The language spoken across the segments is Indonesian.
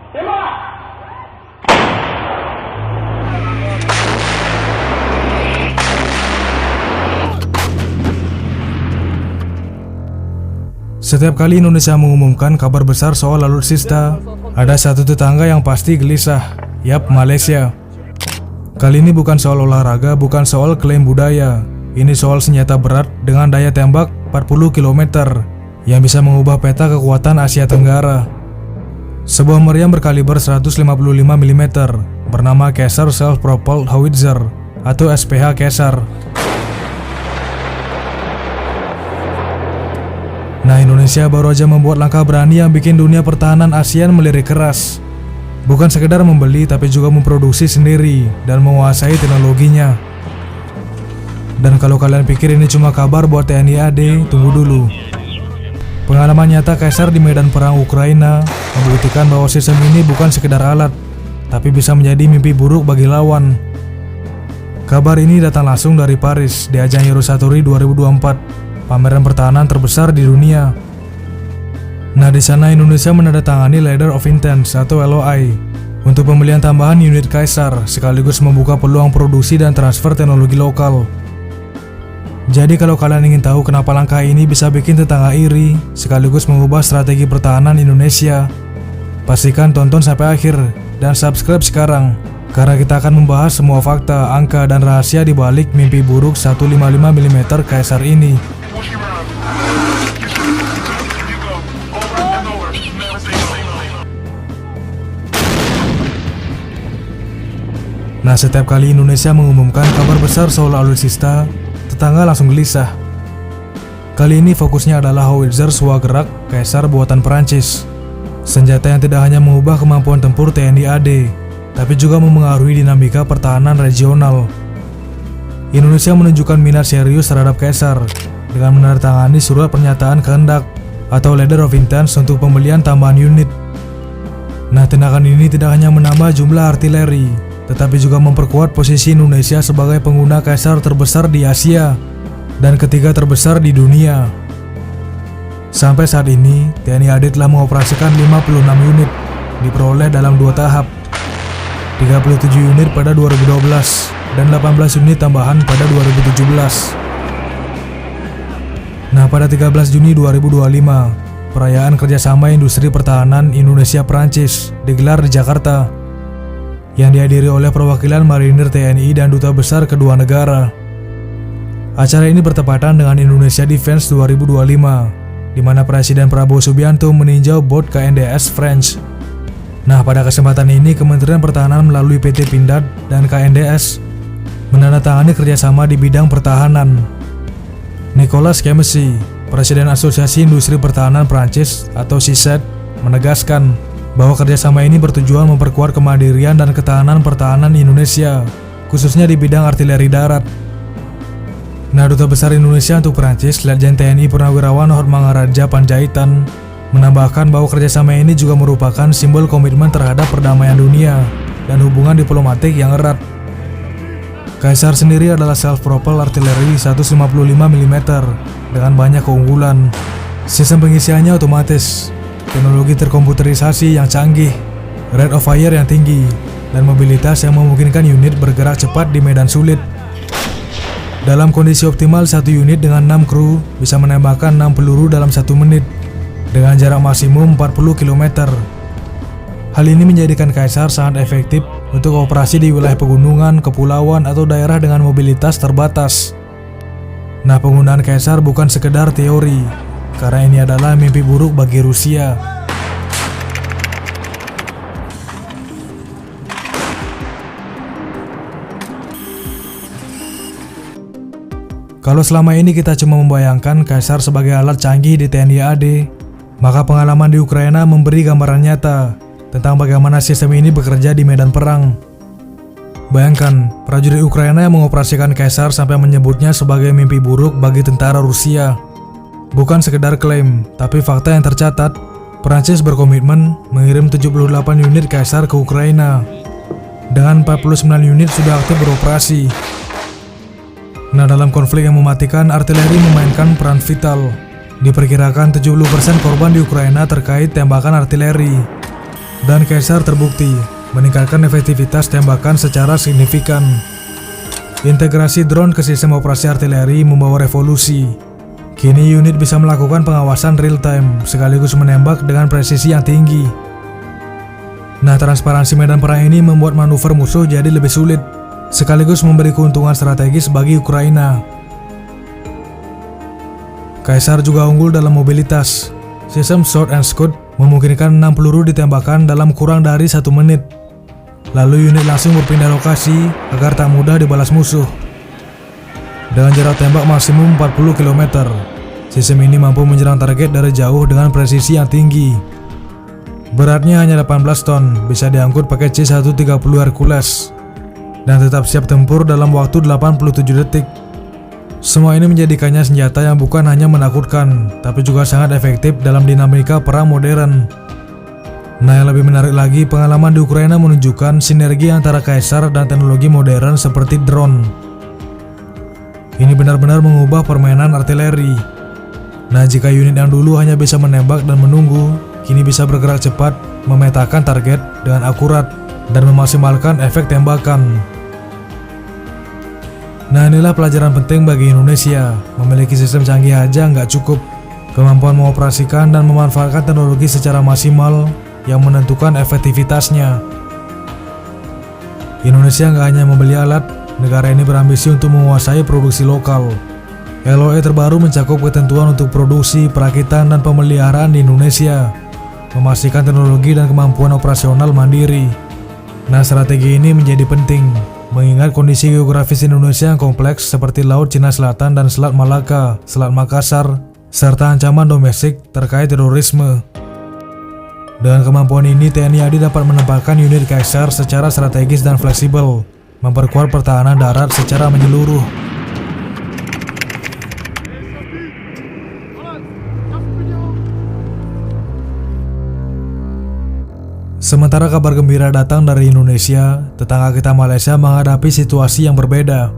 Setiap kali Indonesia mengumumkan kabar besar soal alutsista, ada satu tetangga yang pasti gelisah. Yap, Malaysia. Kali ini bukan soal olahraga, bukan soal klaim budaya. Ini soal senjata berat dengan daya tembak 40 km yang bisa mengubah peta kekuatan Asia Tenggara. Sebuah meriam berkaliber 155 mm bernama Caesar Self-Propelled Howitzer atau SPH Caesar. Nah, Indonesia baru aja membuat langkah berani yang bikin dunia pertahanan ASEAN melirik keras. Bukan sekedar membeli, tapi juga memproduksi sendiri dan menguasai teknologinya. Dan kalau kalian pikir ini cuma kabar buat TNI AD, tunggu dulu. Pengalaman nyata Caesar di medan perang Ukraina membuktikan bahwa sistem ini bukan sekedar alat, tapi bisa menjadi mimpi buruk bagi lawan. Kabar ini datang langsung dari Paris di ajang Eurosatory 2024. Pameran pertahanan terbesar di dunia. Nah, di sana Indonesia menandatangani Letter of Intent atau LOI untuk pembelian tambahan unit Caesar, sekaligus membuka peluang produksi dan transfer teknologi lokal. Jadi kalau kalian ingin tahu kenapa langkah ini bisa bikin tetangga iri, sekaligus mengubah strategi pertahanan Indonesia, pastikan tonton sampai akhir dan subscribe sekarang, karena kita akan membahas semua fakta, angka, dan rahasia di balik mimpi buruk 155 mm Caesar ini. Nah, setiap kali Indonesia mengumumkan kabar besar soal alutsista, tetangga langsung gelisah. Kali ini fokusnya adalah Howitzer Swagerak Caesar buatan Perancis. Senjata yang tidak hanya mengubah kemampuan tempur TNI AD, tapi juga memengaruhi dinamika pertahanan regional. Indonesia menunjukkan minat serius terhadap Caesar dengan menandatangani surat pernyataan kehendak atau Letter of Intent untuk pembelian tambahan unit. Nah, tindakan ini tidak hanya menambah jumlah artileri, tetapi juga memperkuat posisi Indonesia sebagai pengguna Caesar terbesar di Asia dan ketiga terbesar di dunia. Sampai saat ini, TNI AD telah mengoperasikan 56 unit, diperoleh dalam 2 tahap. 37 unit pada 2012 dan 18 unit tambahan pada 2017. Nah, pada 13 Juni 2025, perayaan kerjasama industri pertahanan Indonesia-Prancis digelar di Jakarta, yang dihadiri oleh perwakilan marinir TNI dan duta besar kedua negara. Acara ini bertepatan dengan Indonesia Defense 2025, di mana Presiden Prabowo Subianto meninjau bot KNDS French. Nah, pada kesempatan ini Kementerian Pertahanan melalui PT Pindad dan KNDS menandatangani kerjasama di bidang pertahanan. Nicolas Camesi, Presiden Asosiasi Industri Pertahanan Prancis atau CISET, menegaskan bahwa kerjasama ini bertujuan memperkuat kemandirian dan ketahanan pertahanan Indonesia, khususnya di bidang artileri darat. Nah, Duta Besar Indonesia untuk Prancis, Letjen TNI Purnawirawan Hotmangaraja Panjaitan, menambahkan bahwa kerjasama ini juga merupakan simbol komitmen terhadap perdamaian dunia dan hubungan diplomatik yang erat. Caesar sendiri adalah self-propelled artileri 155 mm dengan banyak keunggulan. Sistem pengisiannya otomatis, teknologi terkomputerisasi yang canggih, rate of fire yang tinggi, dan mobilitas yang memungkinkan unit bergerak cepat di medan sulit. Dalam kondisi optimal, satu unit dengan 6 kru bisa menembakkan 6 peluru dalam 1 menit dengan jarak maksimum 40 km. Hal ini menjadikan Caesar sangat efektif untuk operasi di wilayah pegunungan, kepulauan, atau daerah dengan mobilitas terbatas. Nah, penggunaan Caesar bukan sekedar teori, karena ini adalah mimpi buruk bagi Rusia. Kalau selama ini kita cuma membayangkan Caesar sebagai alat canggih di TNI AD, maka pengalaman di Ukraina memberi gambaran nyata tentang bagaimana sistem ini bekerja di medan perang. Bayangkan, prajurit Ukraina yang mengoperasikan Caesar sampai menyebutnya sebagai mimpi buruk bagi tentara Rusia. Bukan sekedar klaim, tapi fakta yang tercatat, Prancis berkomitmen mengirim 78 unit Caesar ke Ukraina. Dengan 49 unit sudah aktif beroperasi. Nah, dalam konflik yang mematikan, artileri memainkan peran vital. Diperkirakan 70% korban di Ukraina terkait tembakan artileri. Dan Kaisar terbukti meningkatkan efektivitas tembakan secara signifikan. Integrasi drone ke sistem operasi artileri membawa revolusi. Kini unit bisa melakukan pengawasan real-time sekaligus menembak dengan presisi yang tinggi. Nah, transparansi medan perang ini membuat manuver musuh jadi lebih sulit, sekaligus memberi keuntungan strategis bagi Ukraina. Kaisar juga unggul dalam mobilitas. Sistem Shot and Scoot memungkinkan 6 peluru ditembakkan dalam kurang dari 1 menit. Lalu unit langsung berpindah lokasi agar tak mudah dibalas musuh. Dengan jarak tembak maksimum 40 km, sistem ini mampu menyerang target dari jauh dengan presisi yang tinggi. Beratnya hanya 18 ton, bisa diangkut pakai C-130 Hercules, dan tetap siap tempur dalam waktu 87 detik. Semua ini menjadikannya senjata yang bukan hanya menakutkan, tapi juga sangat efektif dalam dinamika perang modern. Nah, yang lebih menarik lagi, pengalaman di Ukraina menunjukkan sinergi antara Kaisar dan teknologi modern seperti drone. Ini benar-benar mengubah permainan artileri. Nah, jika unit yang dulu hanya bisa menembak dan menunggu, kini bisa bergerak cepat, memetakan target dengan akurat, dan memaksimalkan efek tembakan. Nah, inilah pelajaran penting bagi Indonesia. Memiliki sistem canggih aja nggak cukup. Kemampuan mengoperasikan dan memanfaatkan teknologi secara maksimal yang menentukan efektivitasnya. Indonesia nggak hanya membeli alat, negara ini berambisi untuk menguasai produksi lokal. LOE terbaru mencakup ketentuan untuk produksi, perakitan, dan pemeliharaan di Indonesia, memastikan teknologi dan kemampuan operasional mandiri. Nah, strategi ini menjadi penting, mengingat kondisi geografis Indonesia yang kompleks seperti Laut Cina Selatan dan Selat Malaka, Selat Makassar, serta ancaman domestik terkait terorisme. Dengan kemampuan ini, TNI AD dapat menempatkan unit Kaisar secara strategis dan fleksibel, memperkuat pertahanan darat secara menyeluruh. Sementara kabar gembira datang dari Indonesia, tetangga kita Malaysia menghadapi situasi yang berbeda.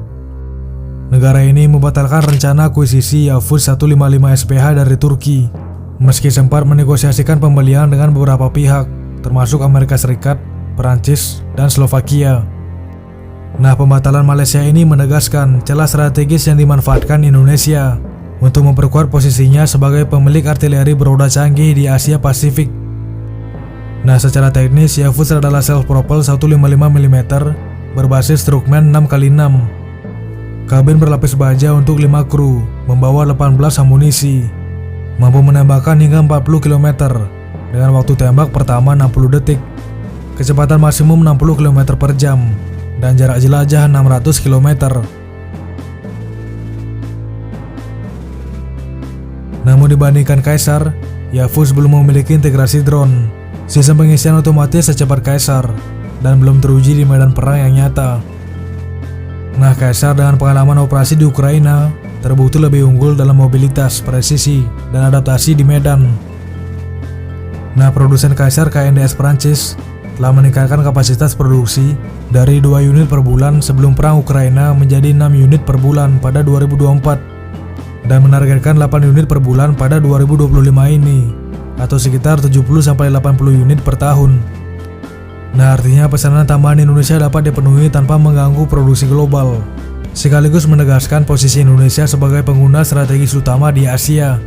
Negara ini membatalkan rencana akuisisi Yavuz 155 SPH dari Turki, meski sempat menegosiasikan pembelian dengan beberapa pihak, termasuk Amerika Serikat, Perancis, dan Slovakia. Nah, pembatalan Malaysia ini menegaskan celah strategis yang dimanfaatkan Indonesia untuk memperkuat posisinya sebagai pemilik artileri beroda canggih di Asia Pasifik. Nah, secara teknis, Yavuz adalah self-propelled 155 mm berbasis Truckman 6x6. Kabin berlapis baja untuk 5 kru, membawa 18 amunisi, mampu menembakkan hingga 40 km dengan waktu tembak pertama 60 detik, kecepatan maksimum 60 km per jam, dan jarak jelajah 600 km. Namun dibandingkan Kaisar, Yavuz belum memiliki integrasi drone, sistem pengisian otomatis secepat Kaisar, dan belum teruji di medan perang yang nyata. Nah, Kaisar dengan pengalaman operasi di Ukraina terbukti lebih unggul dalam mobilitas, presisi, dan adaptasi di medan. Nah, produsen Kaisar KNDS Prancis telah meningkatkan kapasitas produksi dari 2 unit per bulan sebelum perang Ukraina menjadi 6 unit per bulan pada 2024 dan menargetkan 8 unit per bulan pada 2025 ini, atau sekitar 70-80 unit per tahun. Nah, artinya pesanan tambahan Indonesia dapat dipenuhi tanpa mengganggu produksi global, sekaligus menegaskan posisi Indonesia sebagai pengguna strategis utama di Asia.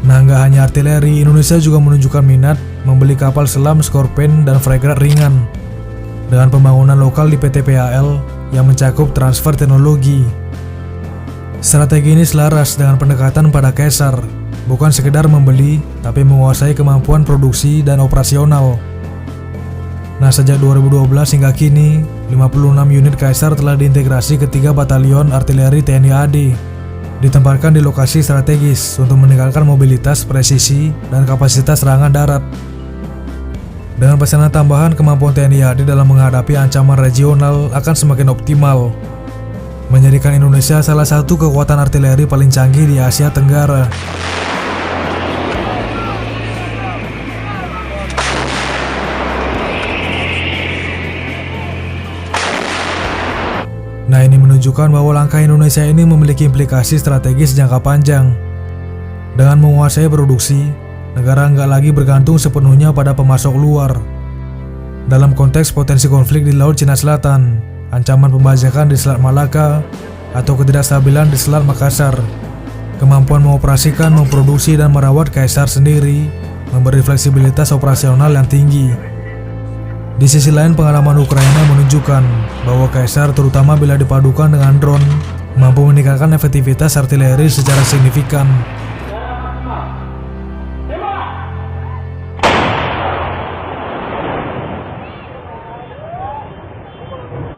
Nah, nggak hanya artileri, Indonesia juga menunjukkan minat membeli kapal selam Scorpion dan frigate ringan dengan pembangunan lokal di PT PAL yang mencakup transfer teknologi. Strategi ini selaras dengan pendekatan pada Kaisar, bukan sekedar membeli, tapi menguasai kemampuan produksi dan operasional. Nah, sejak 2012 hingga kini, 56 unit Kaisar telah diintegrasi ke 3 batalion artileri TNI AD, ditempatkan di lokasi strategis untuk meningkatkan mobilitas, presisi, dan kapasitas serangan darat. Dengan pesanan tambahan, kemampuan TNI AD dalam menghadapi ancaman regional akan semakin optimal, menjadikan Indonesia salah satu kekuatan artileri paling canggih di Asia Tenggara. Nah, ini menunjukkan bahwa langkah Indonesia ini memiliki implikasi strategis jangka panjang. Dengan menguasai produksi, negara nggak lagi bergantung sepenuhnya pada pemasok luar. Dalam konteks potensi konflik di Laut Cina Selatan, ancaman pembajakan di Selat Malaka, atau ketidakstabilan di Selat Makassar, kemampuan mengoperasikan, memproduksi, dan merawat Caesar sendiri memberi fleksibilitas operasional yang tinggi. Di sisi lain, pengalaman Ukraina menunjukkan bahwa Caesar, terutama bila dipadukan dengan drone, mampu meningkatkan efektivitas artileri secara signifikan.